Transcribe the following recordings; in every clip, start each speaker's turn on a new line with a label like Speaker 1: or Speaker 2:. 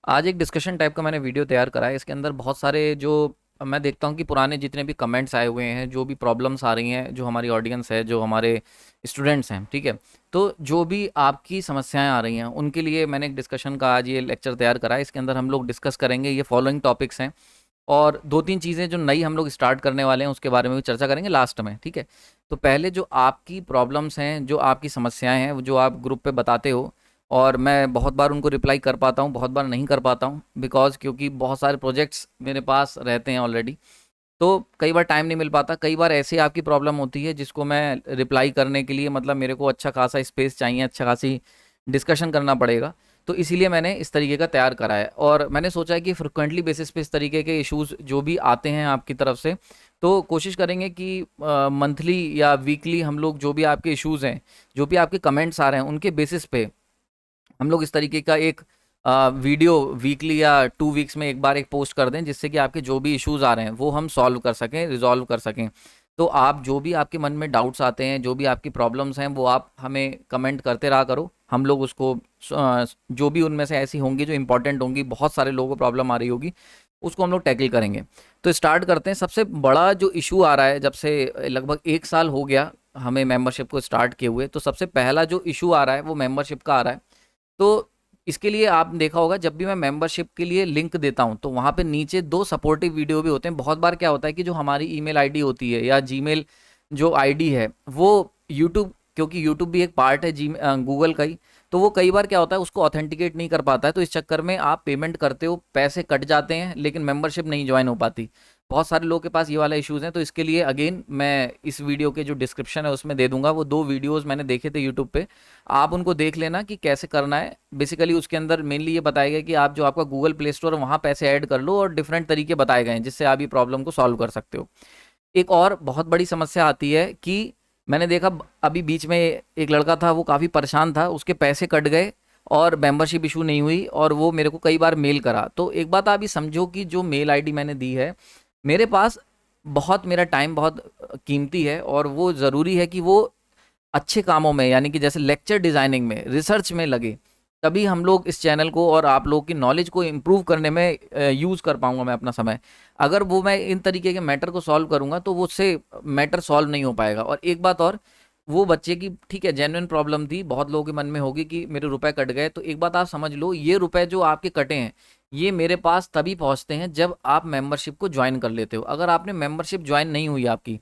Speaker 1: आज एक discussion type का मैंने वीडियो तैयार करा है। इसके अंदर बहुत सारे जो मैं देखता हूँ कि पुराने जितने भी कमेंट्स आए हुए हैं, जो भी प्रॉब्लम्स आ रही हैं, जो हमारी ऑडियंस है, जो हमारे स्टूडेंट्स हैं, ठीक है। तो जो भी आपकी समस्याएं आ रही हैं उनके लिए मैंने एक डिस्कशन का आज ये लेक्चर तैयार करा है। इसके अंदर हम लोग डिस्कस करेंगे ये फॉलोइंग टॉपिक्स हैं, और दो तीन चीज़ें जो नई हम लोग स्टार्ट करने वाले हैं उसके बारे में भी चर्चा करेंगे लास्ट में, ठीक है। तो पहले जो आपकी प्रॉब्लम्स हैं, जो आपकी समस्याएं हैं, वो जो आप ग्रुप पे बताते हो, और मैं बहुत बार उनको रिप्लाई कर पाता हूँ, बहुत बार नहीं कर पाता हूँ, बिकॉज़ क्योंकि बहुत सारे प्रोजेक्ट्स मेरे पास रहते हैं ऑलरेडी। तो कई बार टाइम नहीं मिल पाता, कई बार ऐसी आपकी प्रॉब्लम होती है जिसको मैं रिप्लाई करने के लिए मतलब मेरे को अच्छा खासा स्पेस चाहिए, अच्छा खासी डिस्कशन करना पड़ेगा। तो इसीलिए मैंने इस तरीके का तैयार करा है, और मैंने सोचा है कि फ्रिक्वेंटली बेसिस पे इस तरीके के इश्यूज़ जो भी आते हैं आपकी तरफ से, तो कोशिश करेंगे कि मंथली या वीकली हम लोग जो भी आपके इश्यूज़ हैं, जो भी आपके कमेंट्स आ रहे हैं, उनके बेसिस पे हम लोग इस तरीके का एक वीडियो वीकली या 2 वीक्स में एक बार एक पोस्ट कर दें, जिससे कि आपके जो भी इश्यूज आ रहे हैं वो हम सॉल्व कर सकें, रिजॉल्व कर सकें। तो आप जो भी आपके मन में डाउट्स आते हैं, जो भी आपकी प्रॉब्लम्स हैं, वो आप हमें कमेंट करते रहा करो। हम लोग उसको जो भी उनमें से ऐसी होंगी जो इंपॉर्टेंट होंगी, बहुत सारे लोगों को प्रॉब्लम आ रही होगी, उसको हम लोग टैकल करेंगे। तो स्टार्ट करते हैं। सबसे बड़ा जो इशू आ रहा है, जब से लगभग 1 साल हो गया हमें मेंबरशिप को स्टार्ट किए हुए, तो सबसे पहला जो इशू आ रहा है वो मेंबरशिप का आ रहा है। तो इसके लिए आपने देखा होगा, जब भी मैं मेंबरशिप के लिए लिंक देता हूं तो वहां पे नीचे 2 सपोर्टिव वीडियो भी होते हैं। बहुत बार क्या होता है कि जो हमारी ईमेल आईडी होती है या जीमेल जो आईडी है, वो यूट्यूब, क्योंकि यूट्यूब भी एक पार्ट है जी गूगल का ही, तो वो कई बार क्या होता है उसको ऑथेंटिकेट नहीं कर पाता है। तो इस चक्कर में आप पेमेंट करते हो, पैसे कट जाते हैं, लेकिन मेंबरशिप नहीं ज्वाइन हो पाती। बहुत सारे लोगों के पास ये वाला इश्यूज़ हैं। तो इसके लिए अगेन मैं इस वीडियो के जो डिस्क्रिप्शन है उसमें दे दूंगा, वो 2 वीडियोस मैंने देखे थे यूट्यूब पे, आप उनको देख लेना कि कैसे करना है। बेसिकली उसके अंदर मेनली ये बताया गया कि आप जो आपका गूगल प्ले स्टोर है वहाँ पैसे ऐड कर लो, और डिफरेंट तरीके बताए गए हैं जिससे आप ये प्रॉब्लम को सॉल्व कर सकते हो। एक और बहुत बड़ी समस्या आती है कि मैंने देखा अभी बीच में एक लड़का था, वो काफ़ी परेशान था, उसके पैसे कट गए और मेंबरशिप इशू नहीं हुई, और वो मेरे को कई बार मेल करा। तो एक बात आप ये समझो कि जो मेल आईडी मैंने दी है, मेरे पास बहुत, मेरा टाइम बहुत कीमती है, और वो ज़रूरी है कि वो अच्छे कामों में, यानी कि जैसे लेक्चर डिज़ाइनिंग में, रिसर्च में लगे, तभी हम लोग इस चैनल को और आप लोग की नॉलेज को इम्प्रूव करने में यूज़ कर पाऊँगा मैं अपना समय। अगर वो मैं इन तरीके के मैटर को सॉल्व करूँगा तो वो उससे मैटर सॉल्व नहीं हो पाएगा। और एक बात और, वो बच्चे की ठीक है जेन्युइन प्रॉब्लम थी, बहुत लोगों के मन में होगी कि मेरे रुपए कट गए। तो एक बात आप समझ लो, ये रुपए जो आपके कटे हैं, ये मेरे पास तभी पहुंचते हैं जब आप मेंबरशिप को ज्वाइन कर लेते हो। अगर आपने मेंबरशिप ज्वाइन नहीं हुई आपकी,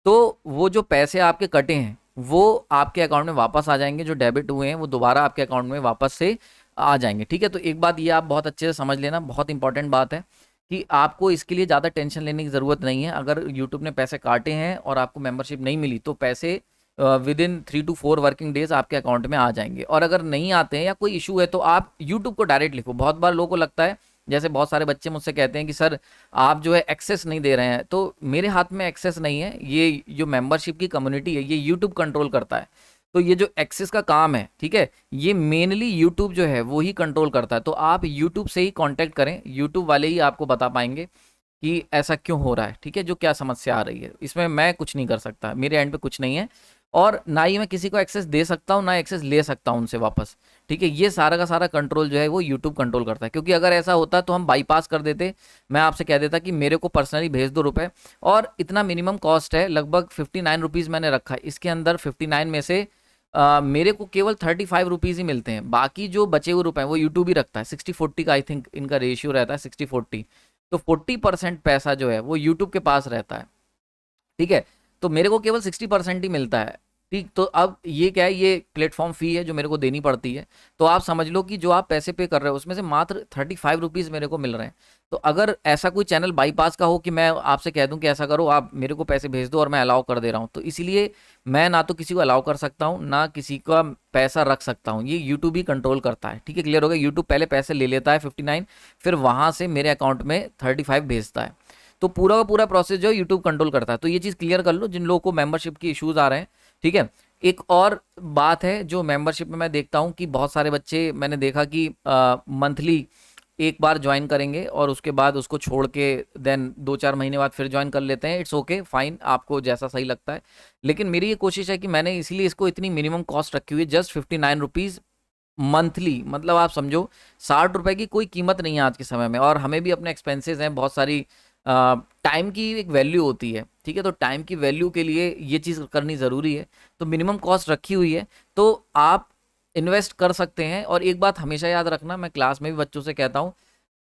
Speaker 1: तो वो जो पैसे आपके कटे हैं वो आपके अकाउंट में वापस आ जाएंगे, जो डेबिट हुए हैं वो दोबारा आपके अकाउंट में वापस से आ जाएंगे, ठीक है। तो एक बात ये आप बहुत अच्छे से समझ लेना, बहुत इंपॉर्टेंट बात है कि आपको इसके लिए ज़्यादा टेंशन लेने की ज़रूरत नहीं है। अगर यूट्यूब ने पैसे काटे हैं और आपको मेंबरशिप नहीं मिली, तो पैसे with in 3 to 4 working days आपके अकाउंट में आ जाएंगे। और अगर नहीं आते हैं या कोई इशू है, तो आप यूट्यूब को डायरेक्ट लिखो। बहुत बार लोगों को लगता है, जैसे बहुत सारे बच्चे मुझसे कहते हैं कि सर आप जो है एक्सेस नहीं दे रहे हैं, तो मेरे हाथ में एक्सेस नहीं है। ये जो मेंबरशिप की कम्युनिटी है, ये यूट्यूब कंट्रोल करता है। तो ये जो एक्सेस का काम है, ठीक है, ये मेनली यूट्यूब जो है वो ही कंट्रोल करता है। तो आप यूट्यूब से ही कांटेक्ट करें, यूट्यूब वाले ही आपको बता पाएंगे कि ऐसा क्यों हो रहा है, ठीक है, जो क्या समस्या आ रही है। इसमें मैं कुछ नहीं कर सकता, मेरे एंड पे कुछ नहीं है, और ना ही मैं किसी को एक्सेस दे सकता हूँ, ना एक्सेस ले सकता हूँ उनसे वापस, ठीक है। ये सारा का सारा कंट्रोल जो है वो यूट्यूब कंट्रोल करता है। क्योंकि अगर ऐसा होता तो हम बाईपास कर देते, मैं आपसे कह देता कि मेरे को पर्सनली भेज दो रुपए, और इतना मिनिमम कॉस्ट है, लगभग 59 रुपीज़ मैंने रखा है। इसके अंदर 59 में से मेरे को केवल 35 रुपीज़ ही मिलते हैं। बाकी जो बचे हुए रुपए हैं वो यूट्यूब ही रखता है। 60-40 का आई थिंक इनका रेशियो रहता है, 60-40। तो 40% पैसा जो है वो यूट्यूब के पास रहता है, ठीक है। तो मेरे को केवल 60% ही मिलता है, ठीक। तो अब ये क्या है, ये प्लेटफॉर्म फी है जो मेरे को देनी पड़ती है। तो आप समझ लो कि जो आप पैसे पे कर रहे हो उसमें से मात्र 35 रुपीज़ मेरे को मिल रहे हैं। तो अगर ऐसा कोई चैनल बाईपास का हो कि मैं आपसे कह दूं कि ऐसा करो, आप मेरे को पैसे भेज दो, और मैं अलाउ कर दे रहा हूं, तो इसीलिए मैं ना तो किसी को अलाउ कर सकता हूं, ना किसी का पैसा रख सकता हूं। ये यूट्यूब ही कंट्रोल करता है, ठीक है। क्लियर हो गया। यूट्यूब पहले पैसे ले लेता है 59, फिर वहां से मेरे अकाउंट में 35 भेजता है। तो पूरा का पूरा प्रोसेस जो है यूट्यूब कंट्रोल करता है। तो ये चीज़ क्लियर कर लो जिन लोगों को मेंबरशिप की इश्यूज आ रहे हैं, ठीक है। एक और बात है जो मेंबरशिप में मैं देखता हूँ कि बहुत सारे बच्चे, मैंने देखा कि मंथली एक बार ज्वाइन करेंगे और उसके बाद उसको छोड़ के देन 2-4 महीने बाद फिर ज्वाइन कर लेते हैं। इट्स ओके, फाइन, आपको जैसा सही लगता है। लेकिन मेरी ये कोशिश है कि मैंने इसीलिए इसको इतनी मिनिमम कॉस्ट रखी हुई है, जस्ट 59 रुपीज़ मंथली, मतलब आप समझो 60 रुपए की कोई कीमत नहीं है आज के समय में, और हमें भी अपने एक्सपेंसेस हैं बहुत सारी। टाइम की एक वैल्यू होती है, ठीक है, तो टाइम की वैल्यू के लिए ये चीज़ करनी ज़रूरी है। तो मिनिमम कॉस्ट रखी हुई है, तो आप इन्वेस्ट कर सकते हैं। और एक बात हमेशा याद रखना, मैं क्लास में भी बच्चों से कहता हूँ,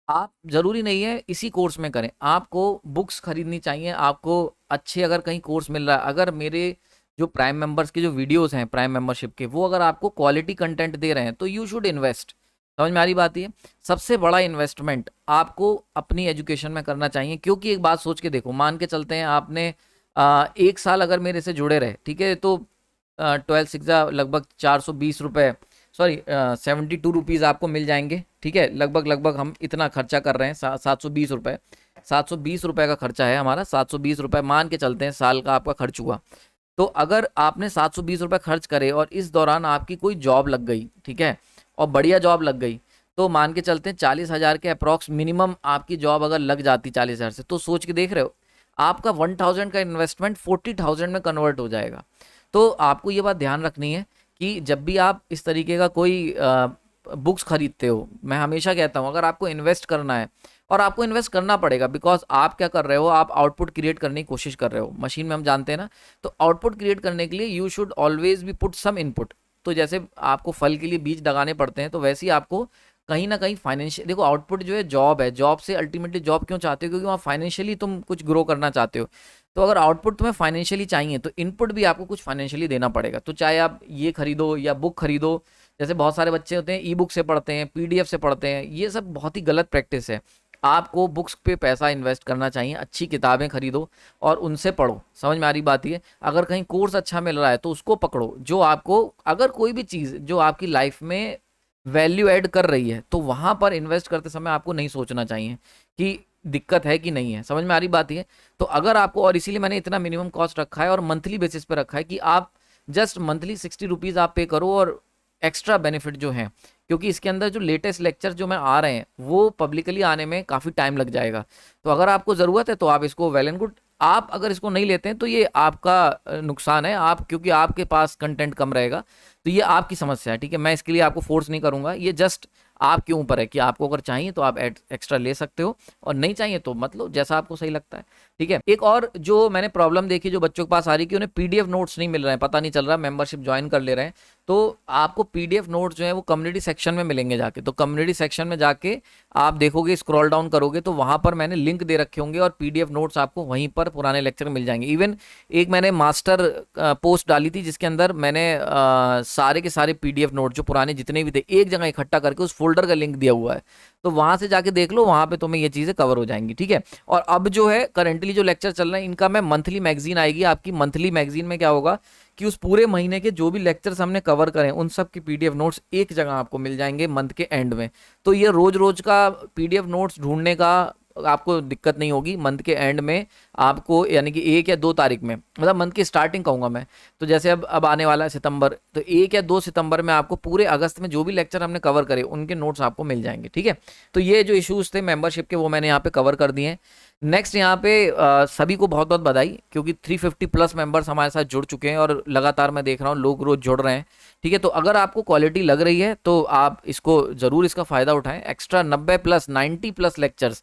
Speaker 1: आप ज़रूरी नहीं है इसी कोर्स में करें, आपको बुक्स खरीदनी चाहिए। आपको अच्छे अगर कहीं कोर्स मिल रहा है, अगर मेरे जो प्राइम मेंबर्स के जो वीडियोस हैं प्राइम मेंबरशिप के, वो अगर आपको क्वालिटी कंटेंट दे रहे हैं तो यू शुड इन्वेस्ट। समझ में आ रही बात ये? सबसे बड़ा इन्वेस्टमेंट आपको अपनी एजुकेशन में करना चाहिए। क्योंकि एक बात सोच के देखो, मान के चलते हैं आपने 1 साल अगर मेरे से जुड़े रहे, ठीक है, तो 12 6 लगभग 420 रुपये, सॉरी 72 रुपीज़ आपको मिल जाएंगे, ठीक है। लगभग लगभग हम इतना खर्चा कर रहे हैं, 720 रुपये, 720 रुपये का खर्चा है हमारा। 720 रुपये मान के चलते हैं साल का आपका खर्च हुआ। तो अगर आपने 720 रुपये खर्च करे और इस दौरान आपकी कोई जॉब लग गई, ठीक है, और बढ़िया जॉब लग गई, तो मान के चलते हैं 40,000 के अप्रॉक्स मिनिमम आपकी जॉब अगर लग जाती 40,000 से, तो सोच के देख रहे हो आपका 1000 का इन्वेस्टमेंट 40,000 में कन्वर्ट हो जाएगा। तो आपको ये बात ध्यान रखनी है कि जब भी आप इस तरीके का कोई बुक्स खरीदते हो, मैं हमेशा कहता हूँ अगर आपको इन्वेस्ट करना है, और आपको इन्वेस्ट करना पड़ेगा, बिकॉज आप क्या कर रहे हो, आप आउटपुट क्रिएट करने की कोशिश कर रहे हो मशीन में, हम जानते हैं ना। तो आउटपुट क्रिएट करने के लिए you should always be put some input. तो जैसे आपको फल के लिए बीज लगाने पड़ते हैं, तो वैसे ही आपको कहीं ना कहीं फाइनेंशियल, देखो आउटपुट जो है जॉब है, जॉब से अल्टीमेटली जॉब क्यों चाहते हो, क्योंकि वहाँ फाइनेंशियली तुम कुछ ग्रो करना चाहते हो। तो अगर आउटपुट तुम्हें फाइनेंशियली चाहिए, तो इनपुट भी आपको कुछ फाइनेंशियली देना पड़ेगा। तो चाहे आप ये खरीदो या बुक खरीदो, जैसे बहुत सारे बच्चे होते हैं ई बुक से पढ़ते हैं, पीडीएफ से पढ़ते हैं, ये सब बहुत ही गलत प्रैक्टिस है। आपको बुक्स पे पैसा इन्वेस्ट करना चाहिए, अच्छी किताबें खरीदो और उनसे पढ़ो। समझ में आ रही बात ये? अगर कहीं कोर्स अच्छा मिल रहा है तो उसको पकड़ो, जो आपको, अगर कोई भी चीज़ जो आपकी लाइफ में वैल्यू ऐड कर रही है, तो वहाँ पर इन्वेस्ट करते समय आपको नहीं सोचना चाहिए कि दिक्कत है कि नहीं है। समझ में आ रही बात ये? तो अगर आपको, और इसीलिए मैंने इतना मिनिमम कॉस्ट रखा है और मंथली बेसिस पे रखा है कि आप जस्ट मंथली 60 रुपीज़ आप पे करो, और एक्स्ट्रा बेनिफिट जो है, क्योंकि इसके अंदर जो लेटेस्ट लेक्चर जो मैं आ रहे हैं वो पब्लिकली आने में काफ़ी टाइम लग जाएगा। तो अगर आपको ज़रूरत है तो आप इसको वेल एंड गुड, आप अगर इसको नहीं लेते हैं तो ये आपका नुकसान है, आप, क्योंकि आपके पास कंटेंट कम रहेगा, तो ये आपकी समस्या है, ठीक है। मैं इसके लिए आपको फोर्स नहीं करूंगा, ये जस्ट आपके ऊपर है कि आपको अगर चाहिए तो आप एक्स्ट्रा ले सकते हो, और नहीं चाहिए तो मतलब जैसा आपको सही लगता है, ठीक है। एक और जो मैंने प्रॉब्लम देखी जो बच्चों के पास आ रही, कि उन्हें पीडीएफ नोट्स नहीं मिल रहे हैं, पता नहीं चल रहा, मेंबरशिप ज्वाइन कर ले रहे हैं, तो आपको पीडीएफ नोट्स जो है वो कम्युनिटी सेक्शन में मिलेंगे जाके। तो कम्युनिटी सेक्शन में जाके आप देखोगे, स्क्रॉल डाउन करोगे तो वहां पर मैंने लिंक दे रखे होंगे, और पीडीएफ नोट्स आपको वहीं पर पुराने लेक्चर मिल जाएंगे। इवन एक मैंने मास्टर पोस्ट डाली थी जिसके अंदर मैंने सारे के सारे पीडीएफ नोट जो पुराने जितने भी थे एक जगह इकट्ठा करके उस फोल्डर का लिंक दिया हुआ है, तो वहां से जाके देख लो, वहां पे तुम्हें ये चीजें कवर हो जाएंगी, ठीक है। और अब जो है करंटली जो लेक्चर चल रहे हैं, इनका मैं मंथली मैगजीन आएगी आपकी। मंथली मैगजीन में क्या होगा कि उस पूरे महीने के जो भी लेक्चर्स हमने कवर करें उन सब की पीडीएफ नोट्स एक जगह आपको मिल जाएंगे मंथ के एंड में। तो ये रोज रोज का पीडीएफ नोट्स ढूंढने का आपको दिक्कत नहीं होगी। मंथ के एंड में आपको, यानी कि 1 या 2 तारीख में, मतलब मंथ की स्टार्टिंग कहूँगा मैं, तो जैसे अब आने वाला है सितंबर, तो 1 या 2 सितंबर में आपको पूरे अगस्त में जो भी लेक्चर हमने कवर करे उनके नोट्स आपको मिल जाएंगे, ठीक है। तो ये जो इश्यूज थे मेंबरशिप के वो मैंने यहाँ पे कवर कर दिए हैं। नेक्स्ट यहाँ पे सभी को बहुत बहुत बधाई, क्योंकि 350 प्लस मेंबर्स हमारे साथ जुड़ चुके हैं, और लगातार मैं देख रहा हूँ लोग रोज जुड़ रहे हैं, ठीक है। तो अगर आपको क्वालिटी लग रही है तो आप इसको जरूर इसका फायदा उठाएं। Extra 90 plus 90 plus lectures,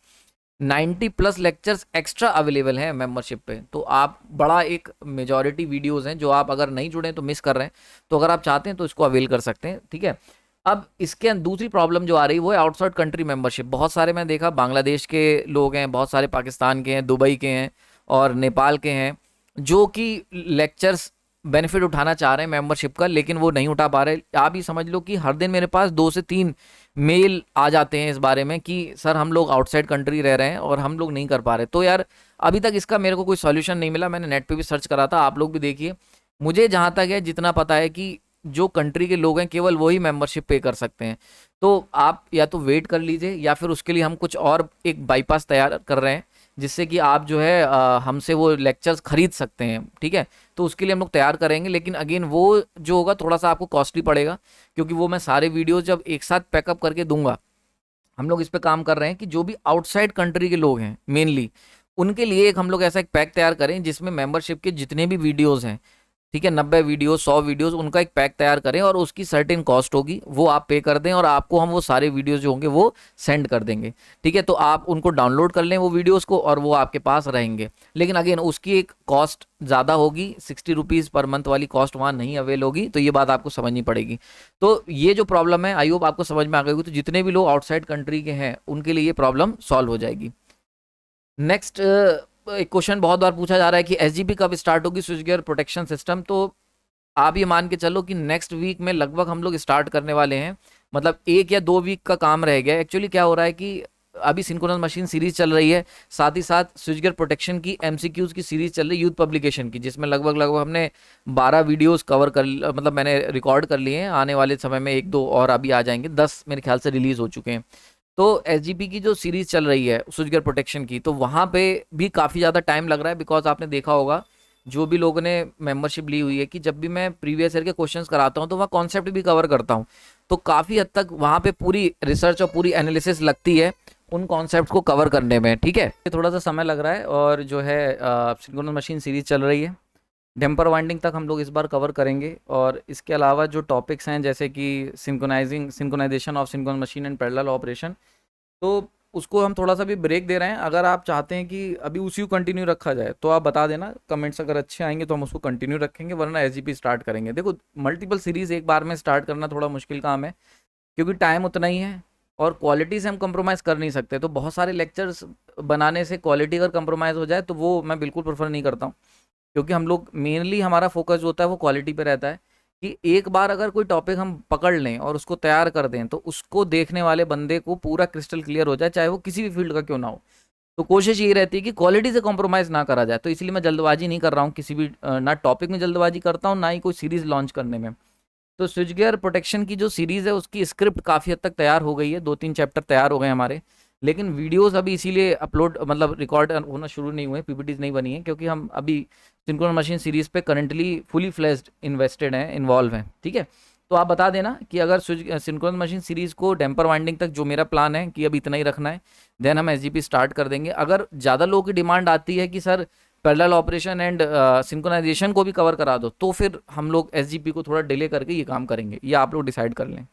Speaker 1: 90 plus lectures extra available हैं मेंबरशिप पे। तो आप, बड़ा एक मेजॉरिटी वीडियोस हैं जो आप अगर नहीं जुड़े तो मिस कर रहे हैं, तो अगर आप चाहते हैं तो इसको अवेल कर सकते हैं, ठीक है। अब इसके दूसरी प्रॉब्लम जो आ रही है वो है आउटसाइड कंट्री मेंबरशिप। बहुत सारे मैं देखा बांग्लादेश के लोग हैं, बहुत सारे पाकिस्तान के हैं, दुबई के हैं और नेपाल के हैं, जो कि लेक्चर्स बेनिफिट उठाना चाह रहे हैं मेंबरशिप का, लेकिन वो नहीं उठा पा रहे। आप ही समझ लो कि हर दिन मेरे पास 2 से 3 मेल आ जाते हैं इस बारे में कि सर हम लोग आउटसाइड कंट्री रह रहे हैं और हम लोग नहीं कर पा रहे। तो यार अभी तक इसका मेरे को कोई सॉल्यूशन नहीं मिला। मैंने नेट पे भी सर्च करा था, आप लोग भी देखिए। मुझे जहाँ तक है, जितना पता है कि जो कंट्री के लोग हैं केवल वही मेंबरशिप पे कर सकते हैं। तो आप या तो वेट कर लीजिए, या फिर उसके लिए हम कुछ और एक बाईपास तैयार कर रहे हैं जिससे कि आप जो है हमसे वो लेक्चर्स खरीद सकते हैं, ठीक है। तो उसके लिए हम लोग तैयार करेंगे, लेकिन अगेन वो जो होगा थोड़ा सा आपको कॉस्टली पड़ेगा, क्योंकि वो मैं सारे वीडियोस जब एक साथ पैकअप करके दूंगा। हम लोग इस पे काम कर रहे हैं कि जो भी आउटसाइड कंट्री के लोग हैं मेनली, उनके लिए एक हम लोग ऐसा एक पैक तैयार करें जिसमें मेंबरशिप के जितने भी वीडियोस हैं ठीक है, 90 वीडियो 100 वीडियोस उनका एक पैक तैयार करें और उसकी सर्टेन कॉस्ट होगी, वो आप पे कर दें और आपको हम वो सारे वीडियोस जो होंगे वो सेंड कर देंगे। ठीक है, तो आप उनको डाउनलोड कर लें वो वीडियोस को और वो आपके पास रहेंगे। लेकिन अगेन उसकी एक कॉस्ट ज़्यादा होगी, 60 रुपीज़ पर मंथ वाली कॉस्ट वहाँ नहीं अवेल होगी, तो ये बात आपको समझनी पड़ेगी। तो ये जो प्रॉब्लम है आई होप आपको समझ में आ गई होगी। तो जितने भी लोग आउटसाइड कंट्री के हैं उनके लिए ये प्रॉब्लम सॉल्व हो जाएगी। नेक्स्ट एक क्वेश्चन बहुत बार पूछा जा रहा है कि एसजीपी कब स्टार्ट होगी, स्विच गियर प्रोटेक्शन सिस्टम। तो आप ये मान के चलो कि नेक्स्ट वीक में लगभग हम लोग स्टार्ट करने वाले हैं, मतलब 1 या 2 वीक का काम रह गया। एक्चुअली क्या हो रहा है कि अभी सिंक्रोनस मशीन सीरीज चल रही है, साथ ही साथ स्विच गियर प्रोटेक्शन की एमसीक्यूज की सीरीज चल रही है यूथ पब्लिकेशन की, जिसमें लगभग लगभग हमने 12 वीडियोस कवर कर, मतलब मैंने रिकॉर्ड कर लिए हैं। आने वाले समय में 1-2 और अभी आ जाएंगे, 10 मेरे ख्याल से रिलीज हो चुके हैं। तो एसजीपी की जो सीरीज चल रही है स्विच गियर प्रोटेक्शन की, तो वहाँ पे भी काफ़ी ज़्यादा टाइम लग रहा है। बिकॉज आपने देखा होगा जो भी लोगों ने मेंबरशिप ली हुई है कि जब भी मैं प्रीवियस ईयर के क्वेश्चंस कराता हूँ तो वहाँ कॉन्सेप्ट भी कवर करता हूँ, तो काफ़ी हद तक वहाँ पे पूरी रिसर्च और पूरी एनालिसिस लगती है उन कॉन्सेप्ट को कवर करने में। ठीक है, थोड़ा सा समय लग रहा है और जो है सिंक्रोनस मशीन सीरीज चल रही है, डेम्पर वाइंडिंग तक हम लोग इस बार कवर करेंगे। और इसके अलावा जो टॉपिक्स हैं जैसे कि synchronization of synchronous machine and parallel operation, तो उसको हम थोड़ा सा भी ब्रेक दे रहे हैं। अगर आप चाहते हैं कि अभी उसी को कंटिन्यू रखा जाए तो आप बता देना, कमेंट्स अगर अच्छे आएंगे तो हम उसको कंटिन्यू रखेंगे, वरना एसजीपी स्टार्ट करेंगे। देखो मल्टीपल सीरीज एक बार में स्टार्ट करना थोड़ा मुश्किल काम है, क्योंकि टाइम उतना ही है और क्वालिटी से हम कंप्रोमाइज़ कर नहीं सकते। तो बहुत सारे लेक्चर्स बनाने से क्वालिटी अगर कंप्रोमाइज़ हो जाए तो वो मैं बिल्कुल प्रेफर नहीं करता हूँ, क्योंकि हम लोग मेनली हमारा फोकस जो होता है वो क्वालिटी पे रहता है कि एक बार अगर कोई टॉपिक हम पकड़ लें और उसको तैयार कर दें तो उसको देखने वाले बंदे को पूरा क्रिस्टल क्लियर हो जाए, चाहे वो किसी भी फील्ड का क्यों ना हो। तो कोशिश ये रहती है कि क्वालिटी से कॉम्प्रोमाइज़ ना करा जाए। तो इसलिए मैं जल्दबाजी नहीं कर रहा हूँ किसी भी ना टॉपिक में जल्दबाजी करता हूँ, ना ही कोई सीरीज़ लॉन्च करने में। तो स्विच गियर प्रोटेक्शन की जो सीरीज़ है उसकी स्क्रिप्ट काफ़ी हद तक तैयार हो गई है, 2-3 चैप्टर तैयार हो गए हमारे। लेकिन वीडियोस अभी इसीलिए अपलोड मतलब रिकॉर्ड होना शुरू नहीं हुए, पीपीटीज नहीं बनी है, क्योंकि हम अभी सिंक्रोनस मशीन सीरीज़ पे करंटली फुली फ्लेज्ड इन्वेस्टेड हैं, इन्वॉल्व हैं। ठीक है, तो आप बता देना कि अगर सिंक्रोनस मशीन सीरीज़ को डैम्पर वाइंडिंग तक जो मेरा प्लान है कि अब इतना ही रखना है, देन हम एसजीपी स्टार्ट कर देंगे। अगर ज़्यादा लोगों की डिमांड आती है कि sir parallel operation and synchronization को भी कवर करा दो, तो फिर हम लोग एसजीपी को थोड़ा डिले करके ये काम करेंगे, ये आप लोग डिसाइड कर लें।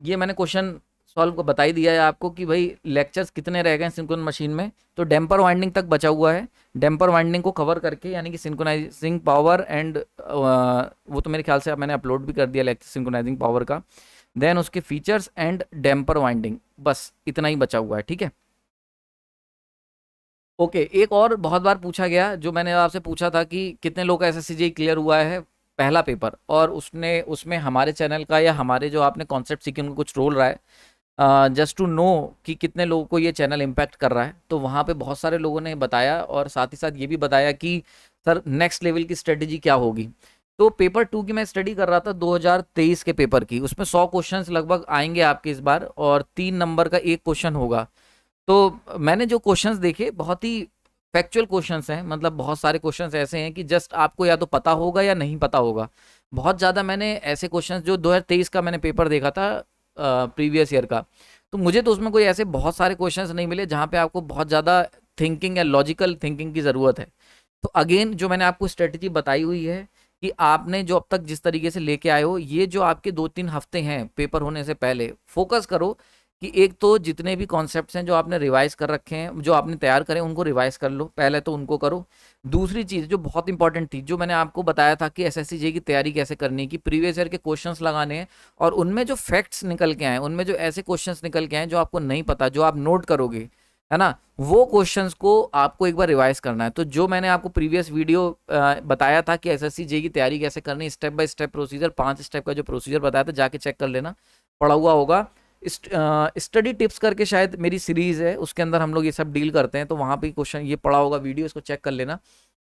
Speaker 1: ये मैंने क्वेश्चन सॉल्व को बता ही दिया है आपको कि भाई लेक्चर्स कितने रह गए हैं सिंक्रोनस मशीन में। तो डैम्पर वाइंडिंग तक बचा हुआ है, डैम्पर वाइंडिंग को कवर करके, यानी कि सिंक्रोनाइजिंग पावर एंड वो तो मेरे ख्याल से मैंने अपलोड भी कर दिया लेक्चर सिंक्रोनाइजिंग पावर का, देन उसके फीचर्स एंड डैम्पर वाइंडिंग, बस इतना ही बचा हुआ है। ठीक है, ओके। एक और बहुत बार पूछा गया, जो मैंने आपसे पूछा था कि कितने लोग का एसएससीजेई क्लियर हुआ है पहला पेपर, और उसने उसमें हमारे चैनल का या हमारे जो आपने कॉन्सेप्ट सीखे उनका कुछ रोल रहा है, जस्ट टू नो कि कितने लोगों को ये चैनल इम्पैक्ट कर रहा है। तो वहाँ पे बहुत सारे लोगों ने बताया और साथ ही साथ ये भी बताया कि सर नेक्स्ट लेवल की स्ट्रेटेजी क्या होगी। तो पेपर 2 की मैं स्टडी कर रहा था 2023 के पेपर की, उसमें 100 क्वेश्चंस लगभग आएंगे आपके इस बार और 3 नंबर का एक क्वेश्चन होगा। तो मैंने जो क्वेश्चंस देखे बहुत ही फैक्चुअल क्वेश्चंस हैं, मतलब बहुत सारे क्वेश्चंस ऐसे हैं कि जस्ट आपको या तो पता होगा या नहीं पता होगा। बहुत ज़्यादा मैंने ऐसे क्वेश्चंस, जो 2023 का मैंने पेपर देखा था प्रीवियस ईयर का, तो मुझे तो उसमें कोई ऐसे बहुत सारे क्वेश्चंस नहीं मिले जहाँ पे आपको बहुत ज़्यादा थिंकिंग या लॉजिकल थिंकिंग की ज़रूरत है। तो अगेन जो मैंने आपको स्ट्रेटजी बताई हुई है कि आपने जो अब तक जिस तरीके से लेके आए हो, ये जो आपके 2-3 हफ्ते हैं पेपर होने से पहले, फोकस करो कि एक तो जितने भी कॉन्सेप्ट्स हैं जो आपने रिवाइज कर रखे हैं, जो आपने तैयार करे, उनको रिवाइज कर लो, पहले तो उनको करो। दूसरी चीज़ जो बहुत इंपॉर्टेंट थी, जो मैंने आपको बताया था कि एसएससी जे की तैयारी कैसे करनी है, कि प्रीवियस ईयर के क्वेश्चंस लगाने हैं और उनमें जो फैक्ट्स निकल के आए, उनमें जो ऐसे क्वेश्चंस निकल के आए जो आपको नहीं पता, जो आप नोट करोगे, है ना, वो क्वेश्चंस को आपको एक बार रिवाइज करना है। तो जो मैंने आपको प्रीवियस वीडियो बताया था कि एसएससी जे की तैयारी कैसे करनी, step by step procedure, 5 step का जो प्रोसीजर बताया था, जाके चेक कर लेना, पढ़ा हुआ होगा। स्टडी टिप्स करके शायद मेरी सीरीज है, उसके अंदर हम लोग ये सब डील करते हैं, तो वहाँ पे क्वेश्चन ये पढ़ा होगा वीडियो, इसको चेक कर लेना।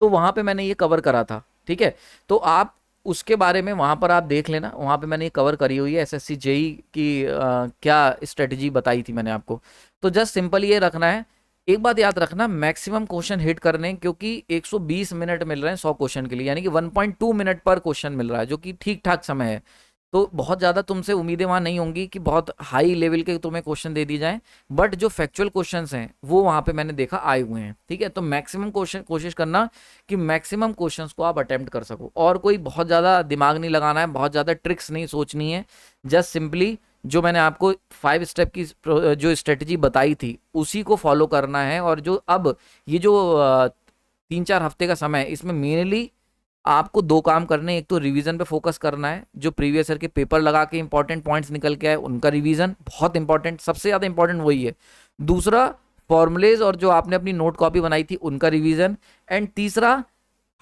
Speaker 1: तो वहाँ पे मैंने ये कवर करा था। ठीक है, तो आप उसके बारे में वहाँ पर आप देख लेना, वहाँ पे मैंने ये कवर करी हुई है एसएससी जेई की क्या स्ट्रेटजी बताई थी मैंने आपको। तो जस्ट सिंपल ये रखना है, एक बात याद रखना, मैक्सिमम क्वेश्चन हिट करने, क्योंकि 120 मिनट मिल रहे हैं 100 क्वेश्चन के लिए, यानी कि 1.2 मिनट पर क्वेश्चन मिल रहा है, जो कि ठीक ठाक समय है। तो बहुत ज़्यादा तुमसे उम्मीदें वहाँ नहीं होंगी कि बहुत हाई लेवल के तुम्हें क्वेश्चन दे दिए जाएँ, बट जो फैक्चुअल क्वेश्चंस हैं वो वहाँ पे मैंने देखा आए हुए हैं, ठीक है। तो मैक्सिमम क्वेश्चन कोशिश करना कि मैक्सिमम क्वेश्चंस को आप अटेम्प्ट कर सको, और कोई बहुत ज़्यादा दिमाग नहीं लगाना है, बहुत ज़्यादा ट्रिक्स नहीं सोचनी है। जस्ट सिंपली जो मैंने आपको 5 स्टेप की जो स्ट्रेटजी बताई थी उसी को फॉलो करना है। और जो अब ये जो 3-4 हफ्ते का समय है, इसमें मेनली आपको 2 काम करने हैं। एक तो रिवीजन पे फोकस करना है, जो प्रीवियस ईयर के पेपर लगा के इंपॉर्टेंट पॉइंट्स निकल के आए उनका रिवीजन बहुत इंपॉर्टेंट, सबसे ज़्यादा इंपॉर्टेंट वही है। दूसरा, फॉर्मुलेज और जो आपने अपनी नोट कॉपी बनाई थी उनका रिवीजन। एंड तीसरा,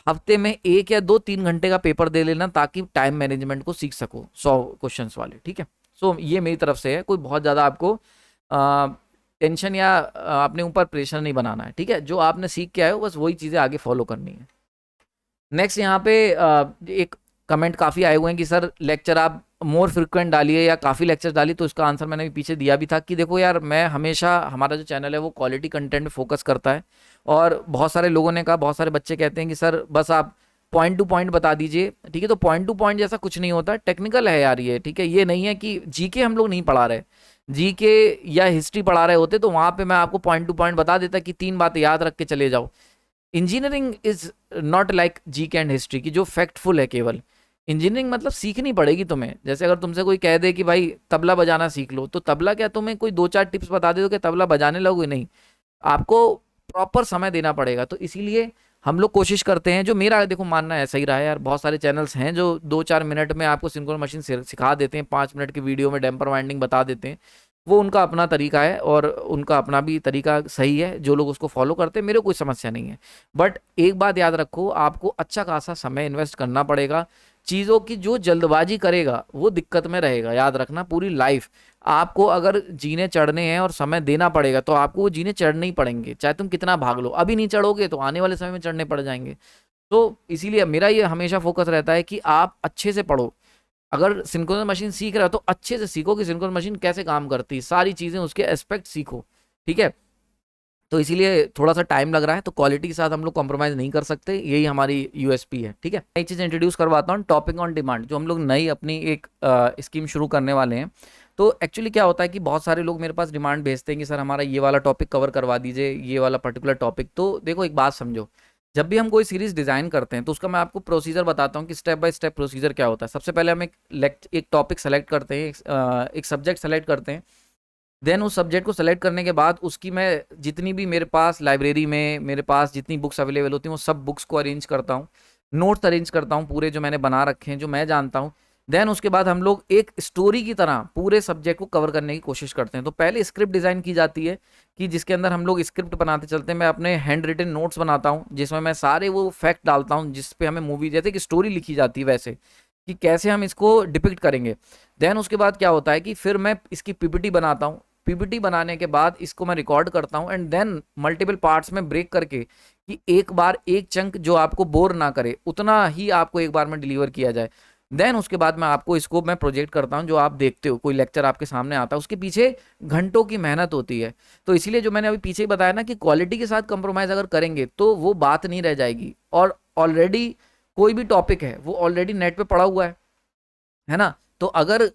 Speaker 1: हफ्ते में 1 या 2 3 घंटे का पेपर दे लेना ताकि टाइम मैनेजमेंट को सीख सको 100 क्वेश्चंस वाले, ठीक है। सो ये मेरी तरफ से है, कोई बहुत ज़्यादा आपको टेंशन या अपने ऊपर प्रेशर नहीं बनाना है, ठीक है। जो आपने सीख के आए हो बस वही चीज़ें आगे फॉलो करनी है। नेक्स्ट यहाँ पे एक कमेंट काफ़ी आए हुए हैं कि सर लेक्चर आप मोर फ्रिक्वेंट डालिए या काफ़ी लेक्चर डालिए। तो इसका आंसर मैंने भी पीछे दिया भी था कि देखो यार, मैं हमेशा, हमारा जो चैनल है वो क्वालिटी कंटेंट पे फोकस करता है। और बहुत सारे लोगों ने कहा, बहुत सारे बच्चे कहते हैं कि सर बस आप पॉइंट टू पॉइंट बता दीजिए, ठीक है। तो पॉइंट टू पॉइंट जैसा कुछ नहीं होता, टेक्निकल है यार ये, ठीक है। ये नहीं है कि जीके हम लोग नहीं पढ़ा रहे, जीके या हिस्ट्री पढ़ा रहे होते तो वहाँ पे मैं आपको पॉइंट टू पॉइंट बता देता कि 3 बातें याद रख के चले जाओ। Engineering is not like GK and history की जो फैक्टफुल है केवल। इंजीनियरिंग मतलब सीखनी पड़ेगी तुम्हें। जैसे अगर तुमसे कोई कह दे कि भाई तबला बजाना सीख लो, तो तबला क्या तुम्हें कोई 2-4 टिप्स बता दे तो क्या तबला बजाने लगोगे? नहीं, आपको प्रॉपर समय देना पड़ेगा। तो इसीलिए हम लोग कोशिश करते हैं, जो मेरा देखो मानना है सही रहा है यार। बहुत सारे चैनल्स हैं जो 2-4 मिनट में आपको सिंक्रोनस मशीन सिखा देते हैं, 5 मिनट की वीडियो में डैम्पर वाइंडिंग बता देते हैं। वो उनका अपना तरीका है और उनका अपना भी तरीका सही है, जो लोग उसको फॉलो करते हैं, मेरे कोई समस्या नहीं है। बट एक बात याद रखो, आपको अच्छा खासा समय इन्वेस्ट करना पड़ेगा। चीज़ों की जो जल्दबाजी करेगा वो दिक्कत में रहेगा, याद रखना। पूरी लाइफ आपको अगर जीने चढ़ने हैं और समय देना पड़ेगा तो आपको वो जीने चढ़ने ही पड़ेंगे, चाहे तुम कितना भाग लो। अभी नहीं चढ़ोगे तो आने वाले समय में चढ़ने पड़ जाएंगे। तो इसीलिए मेरा ये हमेशा फोकस रहता है कि आप अच्छे से पढ़ो। अगर सिंक्रोनस मशीन सीख रहे हो तो अच्छे से सीखो कि सिंक्रोनस मशीन कैसे काम करती है, सारी चीज़ें उसके एस्पेक्ट सीखो, ठीक है। तो इसीलिए थोड़ा सा टाइम लग रहा है, तो क्वालिटी के साथ हम लोग कॉम्प्रोमाइज़ नहीं कर सकते, यही हमारी यूएसपी है, ठीक है। नई चीज़ इंट्रोड्यूस करवाता हूँ, टॉपिक ऑन डिमांड, जो हम लोग नई अपनी एक स्कीम शुरू करने वाले हैं। तो एक्चुअली क्या होता है कि बहुत सारे लोग मेरे पास डिमांड भेजते हैं कि सर हमारा ये वाला टॉपिक कवर करवा दीजिए, ये वाला पर्टिकुलर टॉपिक। तो देखो एक बात समझो, जब भी हम कोई सीरीज डिज़ाइन करते हैं तो उसका मैं आपको प्रोसीजर बताता हूँ कि स्टेप बाय स्टेप प्रोसीजर क्या होता है। सबसे पहले हम एक टॉपिक सेलेक्ट करते हैं, एक सब्जेक्ट सेलेक्ट करते हैं। देन उस सब्जेक्ट को सेलेक्ट करने के बाद उसकी मैं जितनी भी मेरे पास लाइब्रेरी में मेरे पास जितनी बुक्स अवेलेबल होती हैं वो सब बुक्स को अरेंज करता हूँ, नोट्स अरेंज करता हूँ पूरे जो मैंने बना रखे हैं, जो मैं जानता हूँ। देन उसके बाद हम लोग एक स्टोरी की तरह पूरे सब्जेक्ट को कवर करने की कोशिश करते हैं। तो पहले स्क्रिप्ट डिज़ाइन की जाती है कि जिसके अंदर हम लोग स्क्रिप्ट बनाते चलते हैं। मैं अपने हैंड रिटन नोट्स बनाता हूँ जिसमें मैं सारे वो फैक्ट डालता हूँ जिस पे हमें मूवी जैसे कि स्टोरी लिखी जाती है वैसे, कि कैसे हम इसको डिपिक्ट करेंगे। देन उसके बाद क्या होता है कि फिर मैं इसकी पीपीटी बनाता हूँ। पीपीटी बनाने के बाद इसको मैं रिकॉर्ड करता हूँ एंड देन मल्टीपल पार्ट्स में ब्रेक करके कि एक बार एक चंक जो आपको बोर ना करे उतना ही आपको एक बार में डिलीवर किया जाए। देन उसके बाद मैं आपको इसको मैं प्रोजेक्ट करता हूँ। जो आप देखते हो कोई लेक्चर आपके सामने आता है उसके पीछे घंटों की मेहनत होती है। तो इसीलिए जो मैंने अभी पीछे ही बताया ना कि क्वालिटी के साथ कंप्रोमाइज़ अगर करेंगे तो वो बात नहीं रह जाएगी। और ऑलरेडी कोई भी टॉपिक है वो ऑलरेडी नेट पे पड़ा हुआ है ना। तो अगर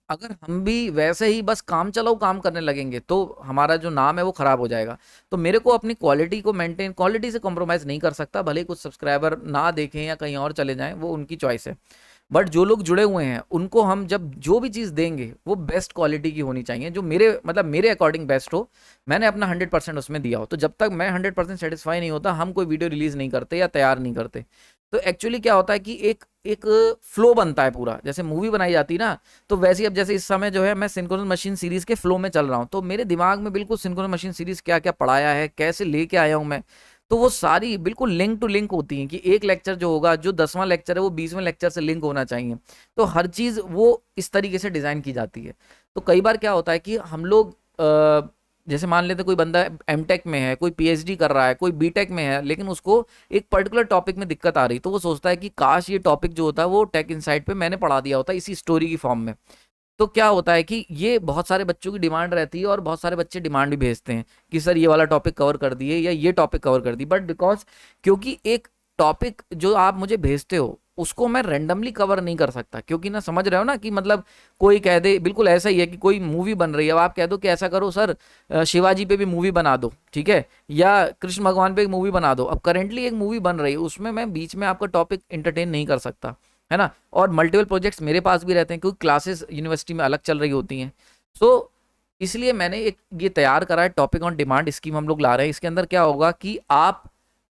Speaker 1: अगर हम भी वैसे ही बस काम चलाओ काम करने लगेंगे तो हमारा जो नाम है वो खराब हो जाएगा। तो मेरे को अपनी क्वालिटी को मेंटेन, क्वालिटी से कॉम्प्रोमाइज़ नहीं कर सकता, भले ही कुछ सब्सक्राइबर ना देखें या कहीं और चले जाएं, वो उनकी चॉइस है। बट जो लोग जुड़े हुए हैं उनको हम जब जो भी चीज़ देंगे वो बेस्ट क्वालिटी की होनी चाहिए, जो मेरे मतलब मेरे अकॉर्डिंग बेस्ट हो, मैंने अपना 100% उसमें दिया हो। तो जब तक मैं 100% सेटिस्फाई नहीं होता हम कोई वीडियो रिलीज़ नहीं करते या तैयार नहीं करते। तो एक्चुअली क्या होता है कि एक एक फ्लो बनता है पूरा, जैसे मूवी बनाई जाती है ना। तो वैसे ही अब जैसे इस समय जो है मैं सिंक्रोनस मशीन सीरीज़ के फ्लो में चल रहा हूँ, तो मेरे दिमाग में बिल्कुल सिंक्रोनस मशीन सीरीज़ क्या क्या पढ़ाया है, कैसे लेके आया हूँ मैं, तो वो सारी बिल्कुल लिंक टू लिंक होती हैं कि एक लेक्चर जो होगा, जो 10वां लेक्चर है वो 20वें लेक्चर से लिंक होना चाहिए। तो हर चीज़ वो इस तरीके से डिज़ाइन की जाती है। तो कई बार क्या होता है कि हम लोग जैसे मान लेते कोई बंदा एमटेक में है, कोई पीएचडी कर रहा है, कोई बीटेक में है, लेकिन उसको एक पर्टिकुलर टॉपिक में दिक्कत आ रही, तो वो सोचता है कि काश ये टॉपिक जो होता है वो टेक इनसाइट पे मैंने पढ़ा दिया होता इसी स्टोरी की फॉर्म में। तो क्या होता है कि ये बहुत सारे बच्चों की डिमांड रहती है और बहुत सारे बच्चे डिमांड भी भेजते हैं कि सर ये वाला टॉपिक कवर कर दिए या ये टॉपिक कवर कर दी। बट बिकॉज क्योंकि एक टॉपिक जो आप मुझे भेजते हो उसको मैं रैंडमली कवर नहीं कर सकता, क्योंकि ना समझ रहे हो ना कि मतलब कोई कह दे, बिल्कुल ऐसा ही है कि कोई मूवी बन रही है, अब आप कह दो कि ऐसा करो सर शिवाजी पे भी मूवी बना दो, ठीक है, या कृष्ण भगवान पे एक मूवी बना दो। अब करेंटली एक मूवी बन रही है, उसमें मैं बीच में आपका टॉपिक इंटरटेन नहीं कर सकता, है ना। और मल्टीपल प्रोजेक्ट्स मेरे पास भी रहते हैं, क्योंकि क्लासेस यूनिवर्सिटी में अलग चल रही होती हैं। सो इसलिए मैंने एक ये तैयार करा है, टॉपिक ऑन डिमांड स्कीम हम लोग ला रहे हैं। इसके अंदर क्या होगा कि आप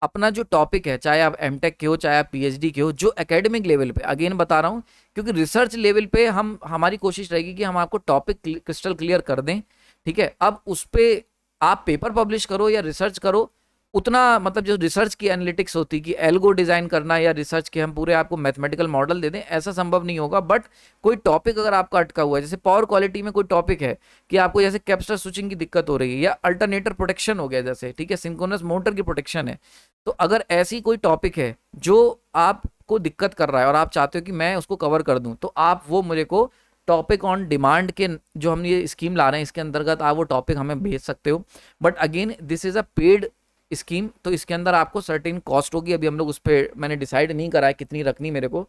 Speaker 1: अपना जो टॉपिक है, चाहे आप एमटेक के हो चाहे आप पीएचडी के हो, जो एकेडमिक लेवल पे, अगेन बता रहा हूँ, क्योंकि रिसर्च लेवल पे हम हमारी कोशिश रहेगी कि हम आपको टॉपिक क्रिस्टल क्लियर कर दें, ठीक है। अब उस पे आप पेपर पब्लिश करो या रिसर्च करो, उतना मतलब जो रिसर्च की एनालिटिक्स होती कि एल्गो डिजाइन करना या रिसर्च के हम पूरे आपको मैथमेटिकल मॉडल दे दें, ऐसा संभव नहीं होगा। बट कोई टॉपिक अगर आपका अटका हुआ है, जैसे पावर क्वालिटी में कोई टॉपिक है कि आपको जैसे कैपेसिटर स्विचिंग की दिक्कत हो रही है, या अल्टरनेटर प्रोटेक्शन हो गया जैसे, ठीक है, सिंक्रोनस मोटर की प्रोटेक्शन है, तो अगर ऐसी कोई टॉपिक है जो आपको दिक्कत कर रहा है और आप चाहते हो कि मैं उसको कवर कर दूं, तो आप वो मुझे को टॉपिक ऑन डिमांड के जो हम ये स्कीम ला रहे हैं इसके अंतर्गत आप वो टॉपिक हमें भेज सकते हो। But again this is a paid scheme, तो इसके अंदर आपको सर्टेन कॉस्ट होगी। अभी हम लोग उस पर मैंने डिसाइड नहीं करा है कितनी रखनी मेरे को,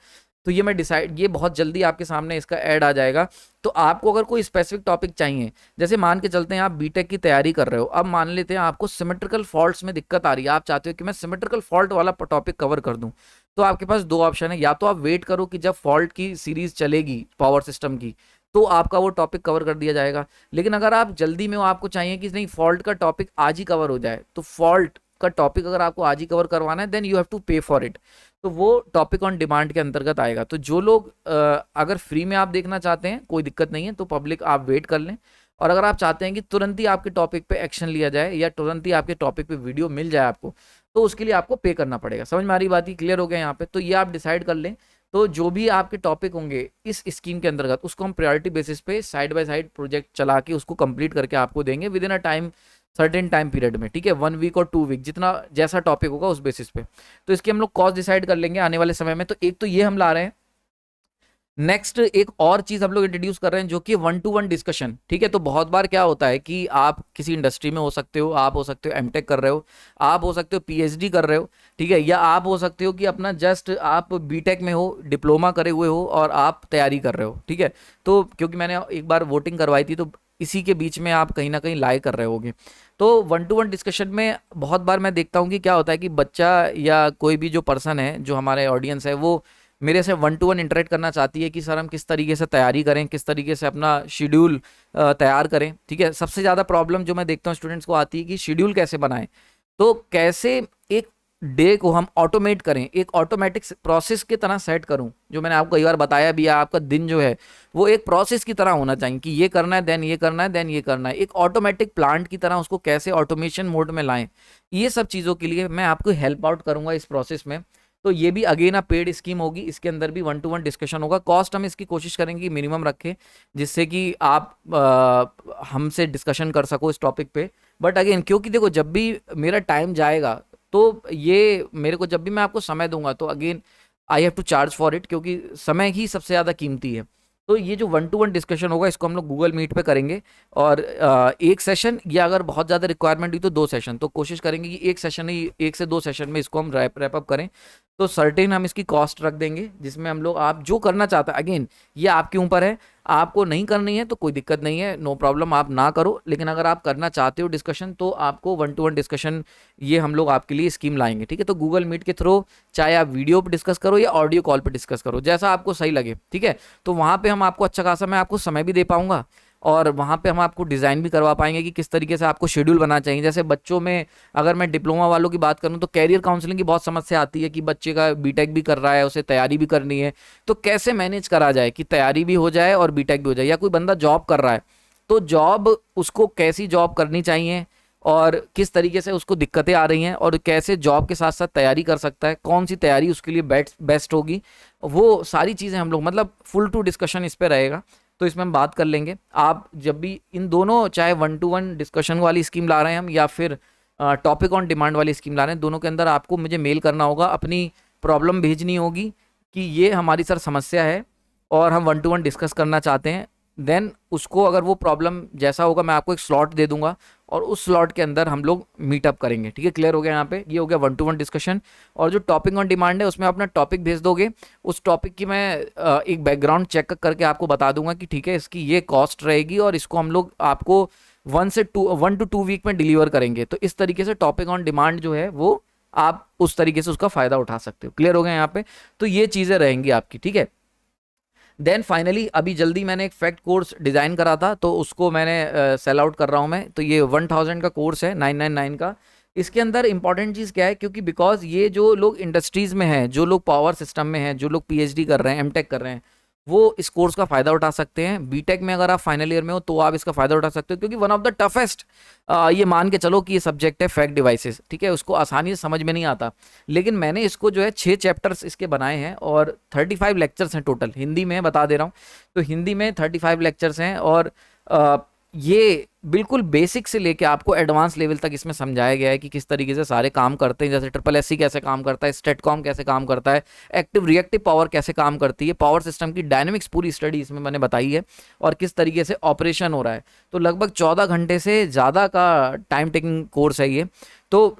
Speaker 1: तो ये मैं डिसाइड, ये बहुत जल्दी आपके सामने इसका ऐड आ जाएगा। तो आपको अगर कोई स्पेसिफिक टॉपिक चाहिए, जैसे मान के चलते हैं आप बीटेक की तैयारी कर रहे हो, अब मान लेते हैं आपको सिमेट्रिकल फॉल्ट्स में दिक्कत आ रही है, आप चाहते हो कि मैं सिमेट्रिकल फॉल्ट वाला टॉपिक कवर कर दूं, तो आपके पास दो ऑप्शन है, या तो आप वेट करो कि जब फॉल्ट की सीरीज चलेगी पावर सिस्टम की, तो आपका वो टॉपिक कवर कर दिया जाएगा। लेकिन अगर आप जल्दी में हो, आपको चाहिए कि नहीं फॉल्ट का टॉपिक आज ही कवर हो जाए, तो फॉल्ट का टॉपिक अगर आपको आज ही कवर करवाना है, देन यू हैव टू पे फॉर इट, तो वो टॉपिक ऑन डिमांड के अंतर्गत आएगा। तो जो लोग अगर फ्री में आप देखना चाहते हैं कोई दिक्कत नहीं है, तो पब्लिक आप वेट कर लें। और अगर आप चाहते हैं कि तुरंत ही आपके टॉपिक पे एक्शन लिया जाए या तुरंत ही आपके टॉपिक पे वीडियो मिल जाए आपको, तो उसके लिए आपको पे करना पड़ेगा। समझ में आ रही बात, ही क्लियर हो गया यहाँ पे, तो ये आप डिसाइड कर लें। तो जो भी आपके टॉपिक होंगे इस स्कीम के अंतर्गत, उसको हम प्रायोरिटी बेसिस पे साइड बाय साइड प्रोजेक्ट चला के उसको कंप्लीट करके आपको देंगे with in a time, certain time period में, ठीक है, 1 वीक और 2 वीक, जितना जैसा टॉपिक होगा उस बेसिस पे। तो इसकी हम लोग कॉस्ट डिसाइड कर लेंगे आने वाले समय में। तो एक तो ये हम ला रहे हैं। नेक्स्ट एक और चीज हम लोग इंट्रोड्यूस कर रहे हैं, जो कि 1-to-1 डिस्कशन, ठीक है। तो बहुत बार क्या होता है कि आप किसी इंडस्ट्री में हो सकते हो, आप हो सकते हो एमटेक कर रहे हो, आप हो सकते हो पीएचडी कर रहे हो, ठीक है, या आप हो सकते हो कि अपना जस्ट आप बीटेक में हो, डिप्लोमा करे हुए हो और आप तैयारी कर रहे हो, ठीक है। तो क्योंकि मैंने एक बार वोटिंग करवाई थी, तो इसी के बीच में आप कहीं ना कहीं लाई कर रहे होगे। तो 1-to-1 डिस्कशन में बहुत बार मैं देखता हूँ कि क्या होता है कि बच्चा या कोई भी जो पर्सन है, जो हमारे ऑडियंस है, वो मेरे से 1-to-1 इंटरेक्ट करना चाहती है कि सर हम किस तरीके से तैयारी करें, किस तरीके से अपना शेड्यूल तैयार करें, ठीक है। सबसे ज़्यादा प्रॉब्लम जो मैं देखता हूँ स्टूडेंट्स को आती है कि शेड्यूल कैसे बनाएं, तो कैसे एक डे को हम ऑटोमेट करें, एक ऑटोमेटिक प्रोसेस की तरह सेट करूं। जो मैंने आपको कई बार बताया भी है, आपका दिन जो है वो एक प्रोसेस की तरह होना चाहिए कि ये करना है, देन ये करना है, देन ये करना है, एक ऑटोमेटिक प्लांट की तरह उसको कैसे ऑटोमेशन मोड में लाएं। ये सब चीज़ों के लिए मैं आपको हेल्प आउट करूंगा इस प्रोसेस में। तो ये भी अगेन अ पेड स्कीम होगी, इसके अंदर भी 1-to-1 डिस्कशन होगा। कॉस्ट हम इसकी कोशिश करेंगे कि मिनिमम रखें, जिससे कि आप हमसे डिस्कशन कर सको इस टॉपिक पे। बट अगेन क्योंकि देखो जब भी मेरा टाइम जाएगा, तो ये मेरे को जब भी मैं आपको समय दूंगा, तो again I have to charge for it, क्योंकि समय ही सबसे ज़्यादा कीमती है। तो ये जो 1-to-1 डिस्कशन होगा, इसको हम लोग गूगल मीट पे करेंगे, और एक सेशन, या अगर बहुत ज़्यादा रिक्वायरमेंट हुई तो 2 सेशन, तो कोशिश करेंगे कि एक सेशन ही, 1 से 2 सेशन में इसको हम रैप अप करें। तो सर्टेन हम इसकी कॉस्ट रख देंगे, जिसमें हम लोग, आप जो करना चाहते हैं, अगेन ये आपके ऊपर है, आपको नहीं करनी है तो कोई दिक्कत नहीं है, नो प्रॉब्लम, आप ना करो। लेकिन अगर आप करना चाहते हो डिस्कशन, तो आपको 1-to-1 डिस्कशन ये हम लोग आपके लिए स्कीम लाएंगे, ठीक है। तो गूगल मीट के थ्रू, चाहे आप वीडियो पे डिस्कस करो या ऑडियो कॉल पे डिस्कस करो, जैसा आपको सही लगे, ठीक है। तो वहाँ पे हम आपको अच्छा खासा, मैं आपको समय भी दे पाऊंगा, और वहाँ पे हम आपको डिज़ाइन भी करवा पाएंगे कि किस तरीके से आपको शेड्यूल बनाना चाहिए। जैसे बच्चों में अगर मैं डिप्लोमा वालों की बात करूँ, तो कैरियर काउंसलिंग की बहुत समस्या आती है कि बच्चे का बीटेक भी कर रहा है, उसे तैयारी भी करनी है, तो कैसे मैनेज करा जाए कि तैयारी भी हो जाए और बीटेक भी हो जाए। या कोई बंदा जॉब कर रहा है, तो जॉब उसको कैसी जॉब करनी चाहिए, और किस तरीके से उसको दिक्कतें आ रही हैं, और कैसे जॉब के साथ साथ तैयारी कर सकता है, कौन सी तैयारी उसके लिए बेस्ट होगी, वो सारी चीज़ें हम लोग, मतलब फुल टू डिस्कशन इस पे रहेगा। तो इसमें हम बात कर लेंगे। आप जब भी इन दोनों, चाहे 1-to-1 डिस्कशन वाली स्कीम ला रहे हैं हम, या फिर टॉपिक ऑन डिमांड वाली स्कीम ला रहे हैं, दोनों के अंदर आपको मुझे मेल करना होगा, अपनी प्रॉब्लम भेजनी होगी कि ये हमारी सर समस्या है और हम 1-to-1 डिस्कस करना चाहते हैं। देन उसको अगर वो प्रॉब्लम जैसा होगा मैं आपको एक स्लॉट दे दूंगा और उस स्लॉट के अंदर हम लोग मीटअप करेंगे। ठीक है, क्लियर हो गया यहाँ पे? ये हो गया 1-to-1 डिस्कशन। और जो टॉपिक ऑन डिमांड है उसमें अपना टॉपिक भेज दोगे, उस टॉपिक की मैं एक बैकग्राउंड चेक करके आपको बता दूंगा कि ठीक है इसकी ये कॉस्ट रहेगी और इसको हम लोग आपको 1 to 2 वीक में डिलीवर करेंगे। तो इस तरीके से टॉपिक ऑन डिमांड जो है वो आप उस तरीके से उसका फायदा उठा सकते हो। क्लियर हो गया यहाँ पे? तो ये चीजें रहेंगी आपकी। ठीक है, देन फाइनली अभी जल्दी मैंने एक फैक्ट कोर्स डिज़ाइन करा था तो उसको मैंने सेल आउट कर रहा हूँ मैं। तो ये 1000 का कोर्स है, 999 का। इसके अंदर इंपॉर्टेंट चीज़ क्या है, क्योंकि बिकॉज ये जो लोग इंडस्ट्रीज़ में हैं, जो लोग पावर सिस्टम में हैं, जो लोग पीएचडी कर रहे हैं, एमटेक कर रहे हैं, वो इस कोर्स का फायदा उठा सकते हैं। बीटेक में अगर आप फाइनल ईयर में हो तो आप इसका फायदा उठा सकते हो, क्योंकि वन ऑफ द टफेस्ट, ये मान के चलो कि ये सब्जेक्ट है फैक्ट डिवाइसेस। ठीक है, उसको आसानी से समझ में नहीं आता, लेकिन मैंने इसको जो है 6 चैप्टर्स इसके बनाए हैं और 35 लेक्चर्स हैं टोटल। हिंदी में बता दे रहा हूँ, तो हिंदी में 35 लेक्चर्स हैं और ये बिल्कुल बेसिक से लेके आपको एडवांस लेवल तक इसमें समझाया गया है कि किस तरीके से सारे काम करते हैं। जैसे ट्रिपल एससी कैसे काम करता है, स्टेटकॉम कैसे काम करता है, एक्टिव रिएक्टिव पावर कैसे काम करती है, पावर सिस्टम की डायनेमिक्स पूरी स्टडी इसमें मैंने बताई है और किस तरीके से ऑपरेशन हो रहा है। तो लगभग 14 घंटे से ज़्यादा का टाइम टेकिंग कोर्स है ये। तो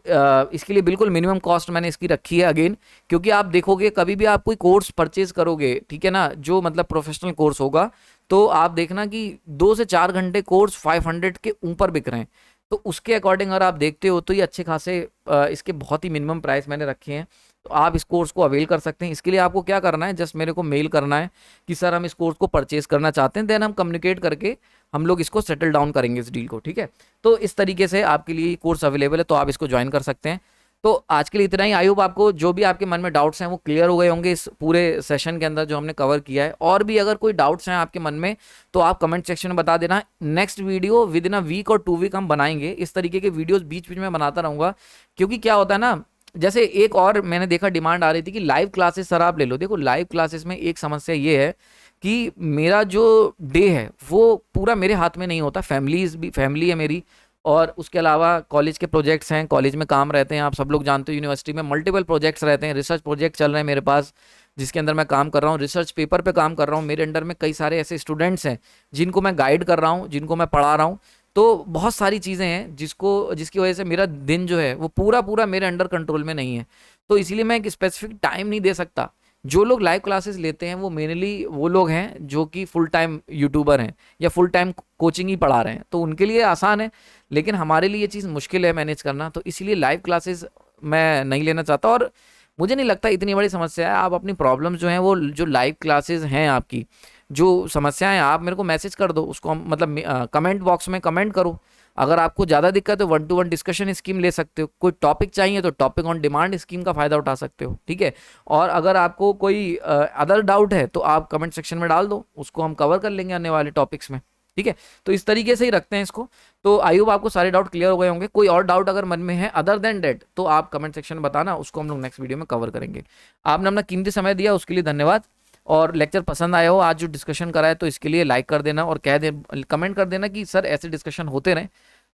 Speaker 1: इसके लिए बिल्कुल मिनिमम कॉस्ट मैंने इसकी रखी है अगेन, क्योंकि आप देखोगे कभी भी आप कोई कोर्स परचेज करोगे, ठीक है ना, जो मतलब प्रोफेशनल कोर्स होगा, तो आप देखना कि 2 से 4 घंटे कोर्स 500 के ऊपर बिक रहे हैं। तो उसके अकॉर्डिंग अगर आप देखते हो तो ये अच्छे खासे इसके बहुत ही मिनिमम प्राइस मैंने रखे हैं। तो आप इस कोर्स को अवेल कर सकते हैं। इसके लिए आपको क्या करना है, जस्ट मेरे को मेल करना है कि सर हम इस कोर्स को परचेज करना चाहते हैं, देन हम कम्युनिकेट करके हम लोग इसको सेटल डाउन करेंगे इस डील को। ठीक है, तो इस तरीके से आपके लिए कोर्स अवेलेबल है, तो आप इसको ज्वाइन कर सकते हैं। तो आज के लिए इतना ही। आई होप आपको जो भी आपके मन में डाउट्स हैं वो क्लियर हो गए होंगे इस पूरे सेशन के अंदर जो हमने कवर किया है। और भी अगर कोई डाउट्स हैं आपके मन में तो आप कमेंट सेक्शन में बता देना। Next video within a week और 2 वीक हम बनाएंगे। इस तरीके के वीडियोस बीच बीच में बनाता रहूँगा, क्योंकि क्या होता है ना, जैसे एक और मैंने देखा डिमांड आ रही थी कि लाइव क्लासेस सर आप ले लो। देखो लाइव क्लासेस में एक समस्या ये है कि मेरा जो डे है वो पूरा मेरे हाथ में नहीं होता। फैमिली है मेरी, और उसके अलावा कॉलेज के प्रोजेक्ट्स हैं, कॉलेज में काम रहते हैं। आप सब लोग जानते हो यूनिवर्सिटी में मल्टीपल प्रोजेक्ट्स रहते हैं। रिसर्च प्रोजेक्ट चल रहे हैं मेरे पास जिसके अंदर मैं काम कर रहा हूँ, रिसर्च पेपर पे काम कर रहा हूँ। मेरे अंडर में कई सारे ऐसे स्टूडेंट्स हैं जिनको मैं गाइड कर रहा हूँ, जिनको मैं पढ़ा रहा हूँ। तो बहुत सारी चीज़ें हैं जिसकी वजह से मेरा दिन जो है वो पूरा मेरे अंडर कंट्रोल में नहीं है। तो इसीलिए मैं एक स्पेसिफिक टाइम नहीं दे सकता। जो लोग लाइव क्लासेस लेते हैं वो मेनली वो लोग हैं जो कि फुल टाइम यूट्यूबर हैं या फुल टाइम कोचिंग ही पढ़ा रहे हैं, तो उनके लिए आसान है। लेकिन हमारे लिए ये चीज़ मुश्किल है मैनेज करना, तो इसीलिए लाइव क्लासेस मैं नहीं लेना चाहता। और मुझे नहीं लगता इतनी बड़ी समस्या है। आप अपनी प्रॉब्लम्स जो हैं वो जो लाइव क्लासेस हैं आपकी जो समस्याएं, आप मेरे को मैसेज कर दो, उसको हम मतलब कमेंट बॉक्स में कमेंट करो। अगर आपको ज़्यादा दिक्कत है 1-to-1 डिस्कशन स्कीम ले सकते हो। कोई टॉपिक चाहिए तो टॉपिक ऑन डिमांड स्कीम का फ़ायदा उठा सकते हो। ठीक है, और अगर आपको कोई अदर डाउट है तो आप कमेंट सेक्शन में डाल दो, उसको हम कवर कर लेंगे आने वाले टॉपिक्स में। ठीक है, तो इस तरीके से ही रखते हैं इसको। तो आई होप आपको सारे डाउट क्लियर हो गए होंगे। कोई और डाउट अगर मन में है अदर देन डेट तो आप कमेंट सेक्शन में बताना, उसको हम लोग नेक्स्ट वीडियो में कवर करेंगे। आपने अपना कीमती समय दिया उसके लिए धन्यवाद। और लेक्चर पसंद आया हो आज जो डिस्कशन करा है तो इसके लिए लाइक कर देना और कमेंट कर देना कि सर ऐसे डिस्कशन होते रहें,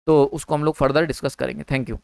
Speaker 1: तो उसको हम लोग फर्दर डिस्कस करेंगे। Thank you.